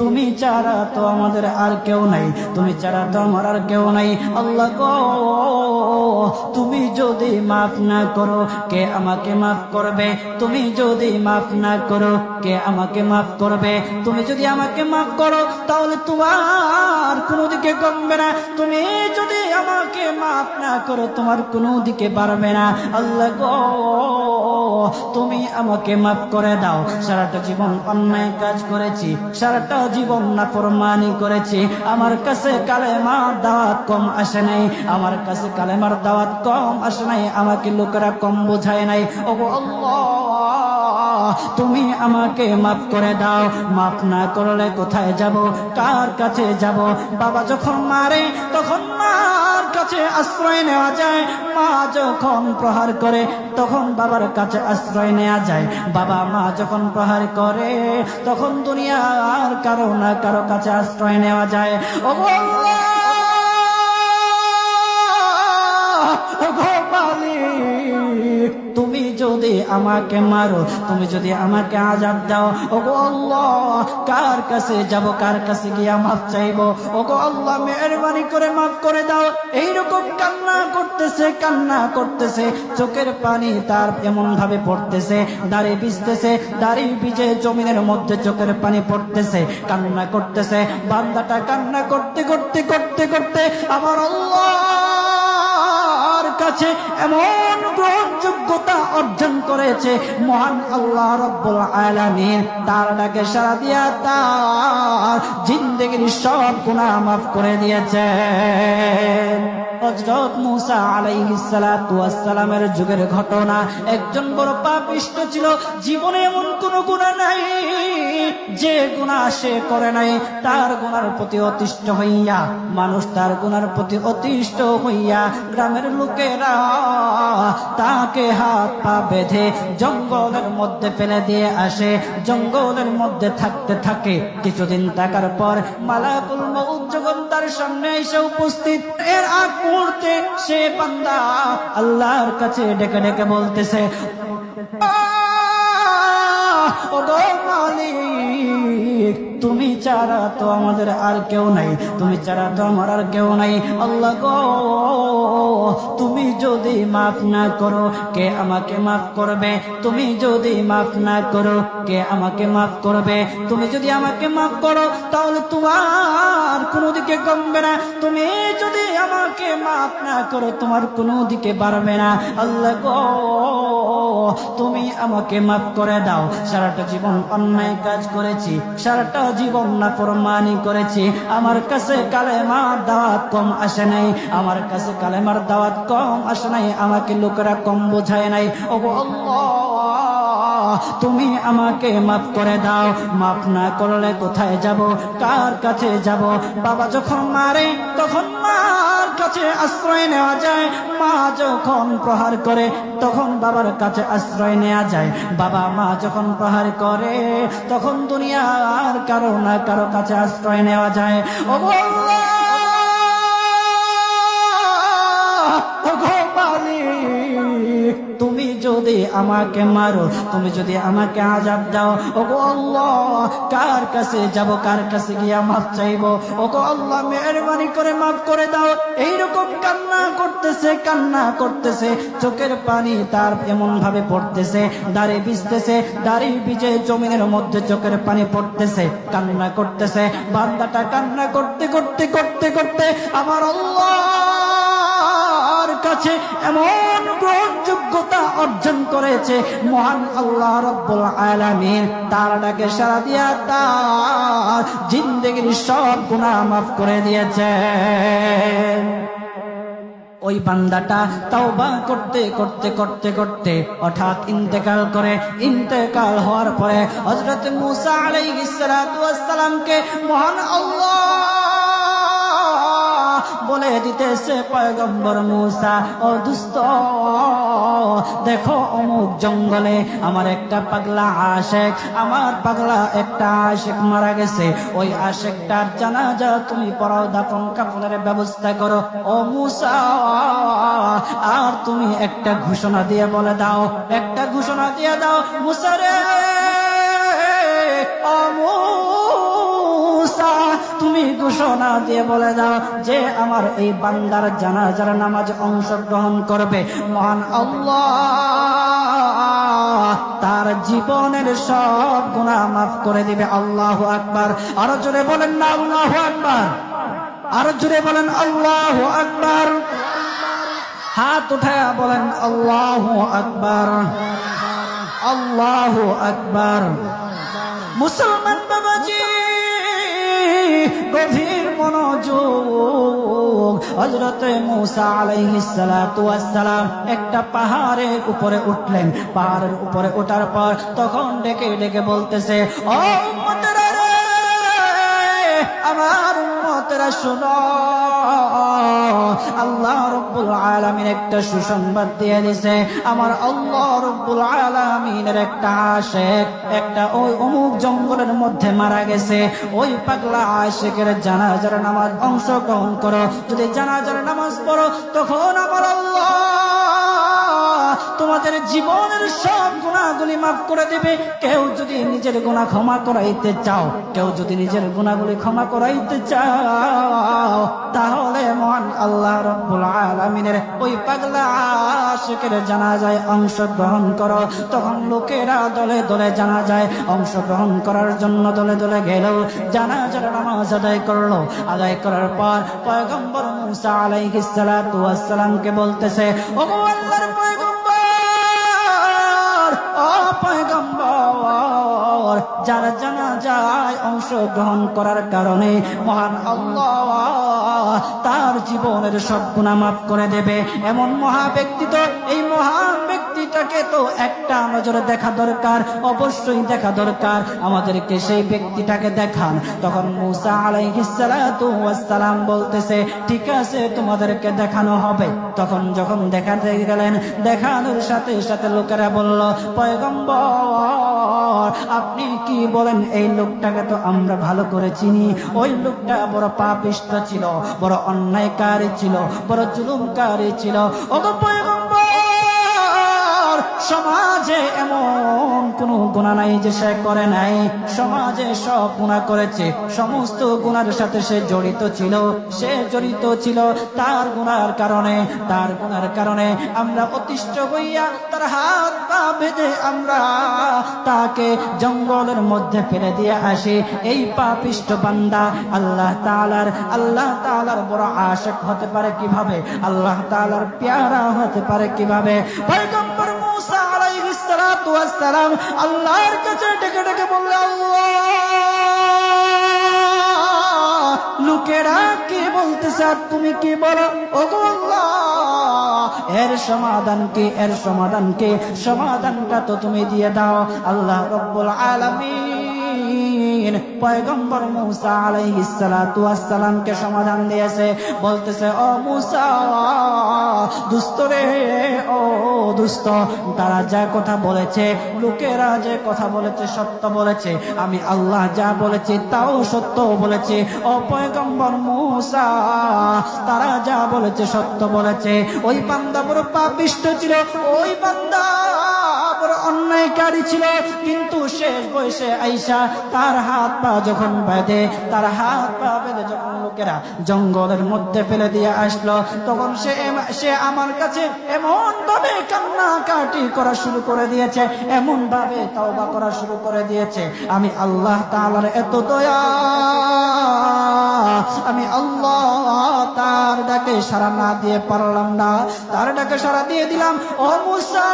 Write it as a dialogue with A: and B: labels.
A: তুমি ছাড়া তো আমাদের আর কেউ নাই, তুমি ছাড়া তো আমার আর কেউ নাই। আল্লাহ গো, তুমি যদি মাফ না করো কে আমাকে মাফ করবে? তুমি যদি মাফ না করো কে আমাকে মাফ করবে? তুমি যদি আমাকে মাফ করো তাহলে তোমার কোনো দিকে কমবে না, তুমি যদি আমাকে মাফ না করো তোমার কোনো দিকে বাড়বে না। আল্লাহ গো, তুমি আমাকে মাফ করে দাও। সারাটা জীবন অন্যায় কাজ করেছি, সারাটা জীবন নাফরমানি করেছি, আমার কাছে কালেমার দাওয়াত কম আসে নাই, আমার কাছে কালেমার দাওয়াত কম আসে নাই, আমাকে লোকেরা কম বোঝায় নাই। ওগো আল্লাহ, তুমি আমাকে মাফ করে দাও। মাফ না করলে কোথায় যাব, কার কাছে যাব? বাবা যখন মারে তখন মার কাছে আশ্রয় নেওয়া যায়, মা যখন প্রহার করে তখন বাবার কাছে আশ্রয় নেওয়া যায়, বাবা মা যখন প্রহার করে তখন দুনিয়ার কারো না কারো কাছে আশ্রয় নেওয়া যায়। ওগো আল্লাহ, ওগো মালিক, তুমি যদি আমাকে মারো, তুমি যদি আমাকে আযাব দাও, ওগো আল্লাহ, কার কাছে যাব, কার কাছে গিয়া মাফ চাইবো? ওগো আল্লাহ, মেহেরবানি করে মাফ করে দাও। এইরকম কান্না করতেছে, কান্না করতেছে, চোখের পানি তার এমন ভাবে পড়তেছে, দাড়ি ভিজতেছে, দাড়ি ভিজে জমিনের মধ্যে চোখের পানি পড়তেছে, কান্না করতেছে। বান্দাটা কান্না করতে করতে করতে করতে আমার আল্লাহর কাছে এমন গ্রহণযোগ্যতা অর্জন করেছে, মহান আল্লাহ রব্বুল আলামিন তার ডাকে সাড়া দিয়া তার জিন্দেগির সব গুনাহ মাফ করে দিয়েছেন। হযরত মূসা আলাইহিস সালাতু ওয়াস সালামের যুগের ঘটনা। একজন বড় পাপিষ্ঠ ছিল, জীবনে এমন কোন গুনাহ নাই যে গুনাহ সে করে নাই। তার গুনার প্রতি অতিষ্ঠ হইয়া, মানুষ তার গুনার প্রতি অতিষ্ঠ হইয়া, গ্রামের লোকেরা তাকে হাত পা বেঁধে জঙ্গলের মধ্যে ফেলে দিয়ে আসে। জঙ্গলের মধ্যে থাকতে থাকে, কিছুদিন থাকার পর মালাকুল মউত যখন তার সামনে এসে উপস্থিত, এর আগ মুহূর্তে সে বান্দা আল্লাহর কাছে ডেকে ডেকে বলতেছে, ওগো মালিক, তুমি ছাড়া তো আমাদের আর কেউ নাই, তুমি ছাড়া তো আমার আর কেউ নাই। আল্লাহ গো, তুমি যদি মাফ না করো কে আমাকে মাফ করবে? তুমি যদি মাফ না করো কে আমাকে মাফ করবে? তুমি যদি আমাকে মাফ করো তাহলে তোমার কোনো দিকে কমবে না, তুমি যদি আমাকে মাফ না করো তোমার কোনো দিকে বাড়বে না। আল্লাহ গো, তুমি আমাকে মাফ করে দাও। সারাটা জীবন অন্যায় কাজ করেছি, সারাটা জীবন নাফরমানি করেছি, আমার কাছে কালেমার দাওয়াত কম আসে নাই, আমার কাছে কালেমার দাওয়াত কম আসে নাই, আমাকে লোকেরা কম বোঝায় নাই। ওগো আল্লাহ, তুমি আমাকে মাফ করে দাও। মাফ না করলে কোথায় যাব, কার কাছে যাব? বাবা যখন মারে তখন মার কাছে আশ্রয় নেওয়া যায়, মা যখন প্রহার করে তখন বাবার কাছে আশ্রয় নেওয়া যায়, বাবা মা যখন প্রহার করে তখন দুনিয়ার কারো না কারো কাছে আশ্রয় নেওয়া যায়। ওগো আল্লাহ, ওগো মালিক, তুমি যদি আমাকে মারো, তুমি যদি আমাকে আযাব দাও, ওগো আল্লাহ, কার কাছে যাব, কার কাছে গিয়া মাফ চাইবো? ওগো আল্লাহ, মেহেরবানি করে মাফ করে দাও। এইরকম কান্না করতেছে, কান্না করতেছে, চোখের পানি তার এমন ভাবে পড়তেছে, দাড়ি ভিজতেছে, দাড়ি ভিজে জমিনের মধ্যে চোখের পানি পড়তেছে, কান্না করতেছে। বান্দাটা কান্না করতে করতে করতে করতে আমার আল্লাহর কাছে এমন গ্রহণযোগ্যতা অর্জন করেছে, মহান আল্লাহ রব্বুল আলামিন তার ডাকে সাড়া দিয়া তার জিন্দেগির সব গুনাহ মাফ করে দিয়েছেন। ওই বান্দাটা তাওবা করতে করতে করতে করতে হঠাৎ ইন্তেকাল করে। ইন্তেকাল হওয়ার পরে হযরত মূসা আলাইহিস সালাতু ওয়াস সালামকে মহান আল্লাহ বলে দিতেছে পয়গম্বর মূসা, ও দুস্থ, দেখো অমুক জঙ্গলে আমার একটা পাগলা আশেক, আমার পাগলা একটা আশেক মারা গেছে, ওই আশেকটার জানাজা তুমি পড়াও, দাফন কাফনের ব্যবস্থা করো। ও মূসা, আর তুমি একটা ঘোষণা দিয়ে বলে দাও, একটা ঘোষণা দিয়ে দাও মূসা রে, ও মূসা, তুমি ঘোষণা দিয়ে বলে দাও যে আমার এই বান্দার জানাজার নামাজ অংশগ্রহণ করবে, মহান আল্লাহ তার জীবনের সব গুনাহ মাফ করে দিবে। আল্লাহু আকবার। আরো জোরে বলেন না আল্লাহু আকবার, আরো জোরে বলেন আল্লাহু আকবার। হাত উঠায়া বলেন আল্লাহু আকবার, আল্লাহু আকবার। মুসলমান বাবাজি, গভীর মনোযোগ। হযরত মূসা আলাইহিস সালাতু ওয়াস সালাম একটা পাহাড়ের উপরে উঠলেন। পাহাড়ের উপরে ওঠার পর তখন ডেকে ডেকে বলতেছে, ও উম্মতেরা রে, আমার উম্মতেরা শোনো, আল্লাহ রাব্বুল আলামিন একটা সুসংবাদ দিয়ে দিয়েছে। আমার আল্লাহ রাব্বুল আলামিনের একটা আশিক, একটা ওই অমুক জঙ্গলের মধ্যে মারা গেছে, ওই পাগলা আশিকের জানাজার নামাজ অংশগ্রহণ করো। যদি জানাজার নামাজ পড়ো, তখন আমার আল্লাহ তোমাদের জীবনের সব গুনাহগুলি মাফ করে দেবে। কেউ যদি নিজের গুনাহ ক্ষমা করাইতে চাও, কেউ যদি নিজের গুনাহগুলি ক্ষমা করাইতে চাও, তাহলে মহান আল্লাহ রাব্বুল আলামিনের ওই পাগলা আশিকের জানাজায় অংশগ্রহণ করো। তখন লোকেরা দলে দলে জানাজায় অংশগ্রহণ করার জন্য দলে দলে গেল, জানাজার নামাজ আদায় করলো। আদায় করার পর পয়গম্বর মূসা আলাইহিস সালাতু ওয়াস সালামকে বলতেছে, ও আল্লাহর পয়গম্বর, যার জানাজায় অংশগ্রহণ করার কারণে মহান আল্লাহ তার জীবনের সব গুনাহ মাফ করে দেবে, এমন মহা ব্যক্তি তো, এই মহান ব্যক্তিটাকে তো একটা নজরে দেখা দরকার, অবশ্যই দেখা দরকার, আমাদেরকে সেই ব্যক্তিটাকে দেখান। তখন মূসা আলাইহিস সালাতু ওয়াস সালাম বলতেছে, ঠিক আছে, তোমাদেরকে দেখানো হবে। তখন যখন দেখাতে গেলেন, দেখানোর সাথে সাথে লোকেরা বলল, পয়গম্বর, আপনি কি বলেন, এই লোকটাকে তো আমরা ভালো করে চিনি, ওই লোকটা বড় পাপিষ্ঠ ছিল, বড় অন্যায়কারী ছিল, বড় জুলুমকারী ছিল। ওগো পয়গম্বর, সমাজে এমন কোন গুনাহ নাই যে সে করে নাই, সমাজে সব গুনাহ করেছে, সমস্ত গুনাহের সাথে সে জড়িত ছিল, সে জড়িত ছিল। তার গুনাহের কারণে, তার গুনাহের কারণে আমরা অতিষ্ঠ হইয়া তার হাত পা বেঁধে আমরা তাকে জঙ্গলের মধ্যে ফেলে দিয়ে আসি। এই পাপিষ্ঠ বান্দা আল্লাহ তাআলার বড় আশিক হতে পারে কিভাবে? আল্লাহ তাআলার প্যারা হতে পারে কিভাবে? পয়গম্বর মূসা আলাইহিস সালাতু ওয়াস সালাম আল্লাহর কাছে ডেকে ডেকে বললেন, আল্লাহ, লোকেরা কি বলতেছে আর তুমি কি বলো? ওগো আল্লাহ, এর সমাধান কি? এর সমাধান কি? সমাধানটা তো তুমি দিয়ে দাও। আল্লাহ রাব্বুল আলামিন পয়গম্বর মূসা আলাইহিস সালাতু ওয়াস সালামকে সমাধান দিয়েছে। বলতেছে, ও মূসা, দুষ্ট রে, ও দুষ্ট, তারা যা কথা বলেছে, লোকেরা যে কথা বলেছে সত্য বলেছে, আমি আল্লাহ যা বলেছি তাও সত্য বলেছি। ও পয়গম্বর মূসা, তারা যা বলেছে সত্য বলেছে। ওই বান্দা বড় পাপিষ্ঠ ছিল, ওই বান্দা বড় অন্যায়কারী ছিল, কিন্তু শেষ বয়সে আইসা তার হাত পা যখন বেঁধে, তার হাত পা বেঁধে যখন লোকেরা জঙ্গলের মধ্যে ফেলে দিয়ে আসলো, তখন সে আমার কাছে এমন ভাবে কান্নাকাটি করা শুরু করে দিয়েছে, এমন ভাবে তওবা করা শুরু করে দিয়েছে। আমি আল্লাহ তাআলার এত দয়া, আমি আল্লাহ তার ডাকে সাড়া না দিয়ে পারলাম না, তার ডাকে সাড়া দিয়ে দিলাম। ও মূসা,